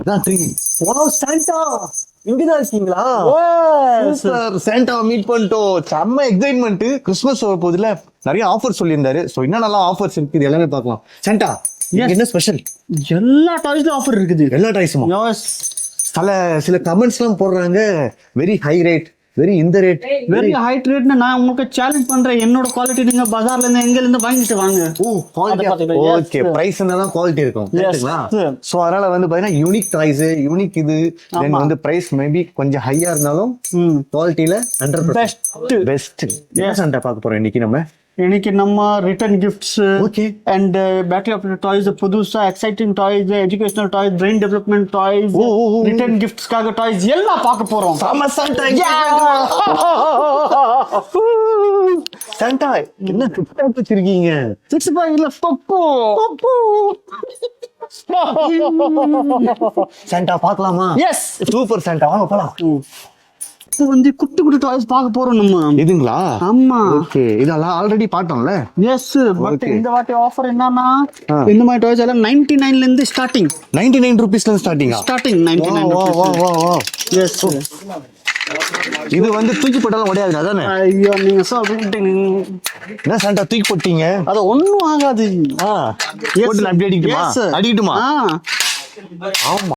அதான் tree. Wow Santa இங்கதான் இருக்கீங்களா? சார் சாண்டாவை மீட் பண்ணிட்டோம். செம்ம எக்ஸைட்மெண்ட். கிறிஸ்மஸ் வர போதுல நிறைய ஆஃபர் சொல்லியிருந்தாரு. ஸோ என்ன நல்லா ஆஃபர்ஸ் இருக்குது எல்லாமே பார்க்கலாம். சாண்டா என்ன ஸ்பெஷல்? எல்லா டாய்ஸ்லயும் ஆஃபர் இருக்குது. எல்லா டாய்ஸுமா? சில கமெண்ட்ஸ் எல்லாம் போடுறாங்க, வெரி ஹை ரேட், வெரி இந்த ரேட், வெரி ஹைட் ரேட்னு நான் உங்களுக்கு சேலஞ்ச் பண்றேன். என்னோட குவாலிட்டி நீங்க பஜார்ல இருந்து எங்க இருந்து வாங்கிட்டு வாங்க. ஓகே, பிரைஸ் என்னதான் குவாலிட்டி இருக்கும். சோ அதனால வந்து பாத்தீங்கன்னா யூனிக் டாய்ஸ், யூனிக் இது தென் வந்து பிரைஸ் மேபி கொஞ்சம் ஹையா இருந்தாலும் குவாலிட்டில 100% பெஸ்ட். சாண்டா பார்க்க போறோம் இன்னைக்கு நம்ம. இன்னைக்கு நம்ம return gifts and battery of toys, புதுசா exciting toys, educational toys, brain development toys, return கிஃப்ட்ஸ்க்காக டாய்ஸ் எல்லாம் பார்க்க போறோம். சாண்டா என்ன கிஃப்ட் வச்சிருக்கீங்க? 65 இல்ல பப்பு. சாண்டா பார்க்கலாமா? எஸ், சூப்பர் சாண்டா, வாங்க போலாம். இது வந்து குட்டி குட்டி டாய்ஸ் பார்க்க போறோம் நம்ம. இதுங்களா? ஆமா. ஓகே, இதெல்லாம் ஆல்ரெடி பார்த்தோம்ல. எஸ், பட் இந்த வாட்டி ஆஃபர் என்னன்னா இந்த மாதிரி டாய்ஸ் எல்லாம் 99 ல இருந்து ஸ்டார்டிங். 99 ரூபீஸ்ல இருந்து ஸ்டார்டிங் 99 ரூபீஸ். எஸ், இது வந்து தூக்கி போட்டாலும் உடையாது அதானே? ஐயோ நீங்க சொல்லிட்டீங்க. என்ன சாண்டா தூக்கி போட்டீங்க? அது ஒண்ணும் ஆகாது. போட்டு அப்படி அடிக்கட்டுமா? அடிக்கட்டுமா? ஆமா.